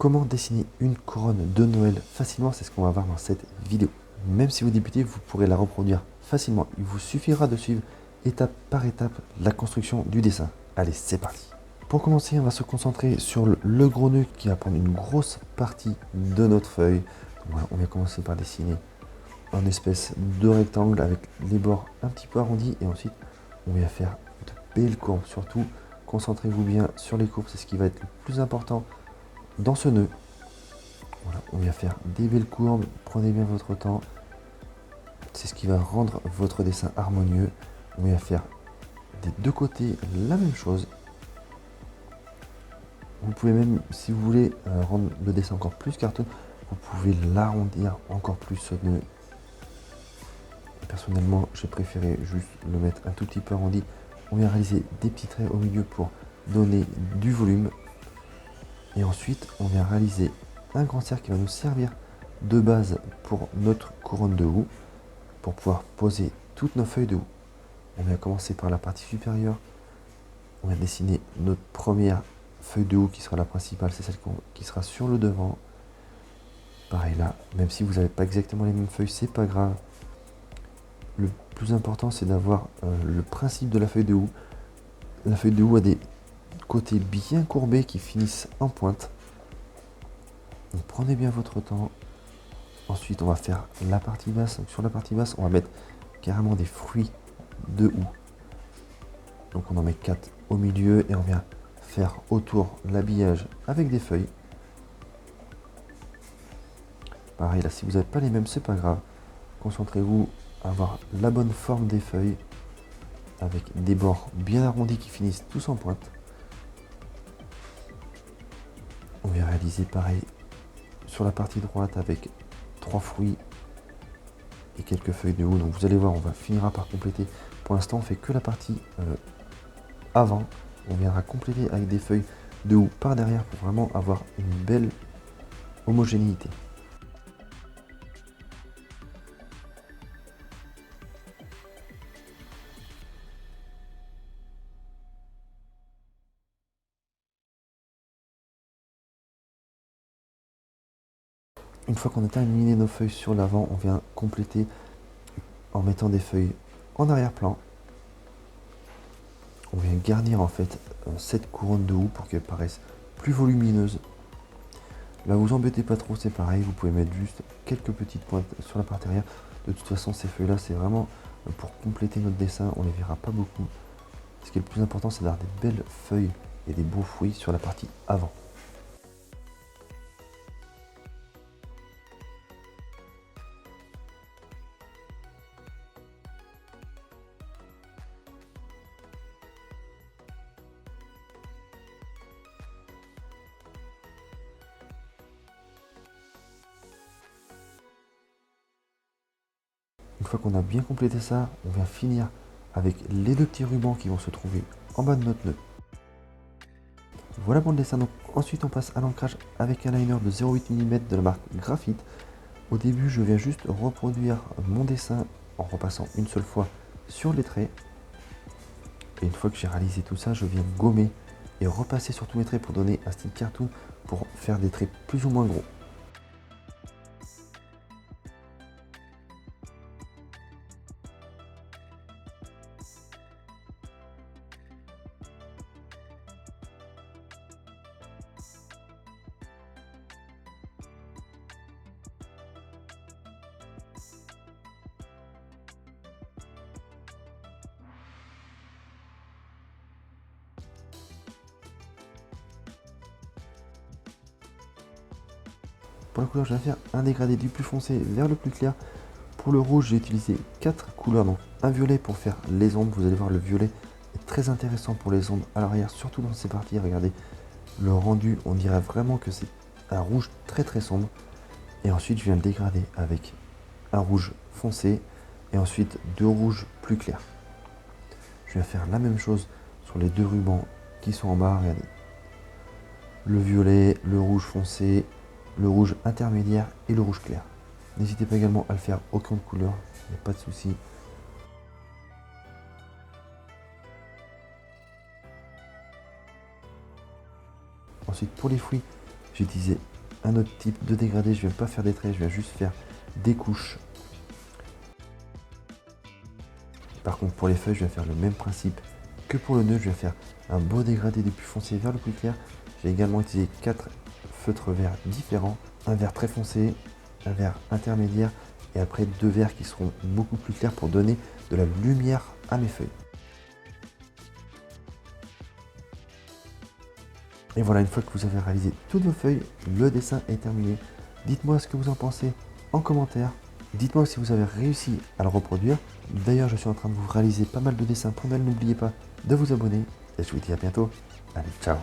Comment dessiner une couronne de Noël facilement, c'est ce qu'on va voir dans cette vidéo. Même si vous débutez, vous pourrez la reproduire facilement. Il vous suffira de suivre étape par étape la construction du dessin. Allez, c'est parti. Pour commencer, on va se concentrer sur le gros nœud qui va prendre une grosse partie de notre feuille. Voilà, on va commencer par dessiner un espèce de rectangle avec les bords un petit peu arrondis et ensuite on va faire de belles courbes. Surtout, concentrez-vous bien sur les courbes, c'est ce qui va être le plus important dans ce nœud. Voilà, on va faire des belles courbes, prenez bien votre temps, c'est ce qui va rendre votre dessin harmonieux. On va faire des deux côtés la même chose. Vous pouvez même, si vous voulez rendre le dessin encore plus cartoon, vous pouvez l'arrondir encore plus ce nœud. Personnellement, j'ai préféré juste le mettre un tout petit peu arrondi. On va réaliser des petits traits au milieu pour donner du volume. Et ensuite, on vient réaliser un grand cercle qui va nous servir de base pour notre couronne de houx, pour pouvoir poser toutes nos feuilles de houx. On va commencer par la partie supérieure. On va dessiner notre première feuille de houx qui sera la principale, c'est celle qui sera sur le devant. Pareil là, même si vous n'avez pas exactement les mêmes feuilles, c'est pas grave. Le plus important, c'est d'avoir le principe de la feuille de houx. La feuille de houx a des côtés bien courbés qui finissent en pointe. Donc prenez bien votre temps. Ensuite, on va faire la partie basse. Donc, sur la partie basse, on va mettre carrément des fruits de houx. Donc on en met 4 au milieu et on vient faire autour l'habillage avec des feuilles. Pareil, là, si vous n'avez pas les mêmes, c'est pas grave. Concentrez-vous à avoir la bonne forme des feuilles avec des bords bien arrondis qui finissent tous en pointe. On va réaliser pareil sur la partie droite avec 3 fruits et quelques feuilles de houx. Donc vous allez voir, on finira par compléter. Pour l'instant, on fait que la partie avant. On viendra compléter avec des feuilles de houx par derrière pour vraiment avoir une belle homogénéité. Une fois qu'on a terminé nos feuilles sur l'avant, on vient compléter en mettant des feuilles en arrière-plan. On vient garnir en fait cette couronne de houx pour qu'elle paraisse plus volumineuse. Là, vous embêtez pas trop, c'est pareil, vous pouvez mettre juste quelques petites pointes sur la partie arrière. De toute façon, ces feuilles-là, c'est vraiment pour compléter notre dessin, on les verra pas beaucoup. Ce qui est le plus important, c'est d'avoir des belles feuilles et des beaux fruits sur la partie avant. Une fois qu'on a bien complété ça, on vient finir avec les deux petits rubans qui vont se trouver en bas de notre nœud. Voilà pour le dessin. Donc, ensuite, on passe à l'ancrage avec un liner de 0,8 mm de la marque Graphite. Au début, je viens juste reproduire mon dessin en repassant une seule fois sur les traits. Et une fois que j'ai réalisé tout ça, je viens gommer et repasser sur tous les traits pour donner un style cartoon pour faire des traits plus ou moins gros. Pour la couleur, je vais faire un dégradé du plus foncé vers le plus clair. Pour le rouge, j'ai utilisé 4 couleurs, donc un violet pour faire les ombres. Vous allez voir, le violet est très intéressant pour les ombres à l'arrière, surtout dans ces parties. Regardez le rendu, on dirait vraiment que c'est un rouge très très sombre. Et ensuite, je viens le dégrader avec un rouge foncé et ensuite deux rouges plus clairs. Je viens faire la même chose sur les deux rubans qui sont en bas. Regardez, le violet, le rouge foncé, le rouge intermédiaire et le rouge clair. N'hésitez pas également à le faire au crayon de couleur, il n'y a pas de souci. Ensuite, pour les fruits, J'ai utilisé un autre type de dégradé, je ne viens pas faire des traits, je viens juste faire des couches. Par contre pour les feuilles, je vais faire le même principe que pour le nœud, je vais faire un beau dégradé du plus foncé vers le plus clair. J'ai également utilisé 4 feutres verts différents, un vert très foncé, un vert intermédiaire et après 2 verts qui seront beaucoup plus clairs pour donner de la lumière à mes feuilles. Et voilà, une fois que vous avez réalisé toutes vos feuilles, le dessin est terminé. Dites-moi ce que vous en pensez en commentaire. Dites-moi si vous avez réussi à le reproduire. D'ailleurs, je suis en train de vous réaliser pas mal de dessins pour Noël. N'oubliez pas de vous abonner. Et je vous dis à bientôt. Allez, ciao!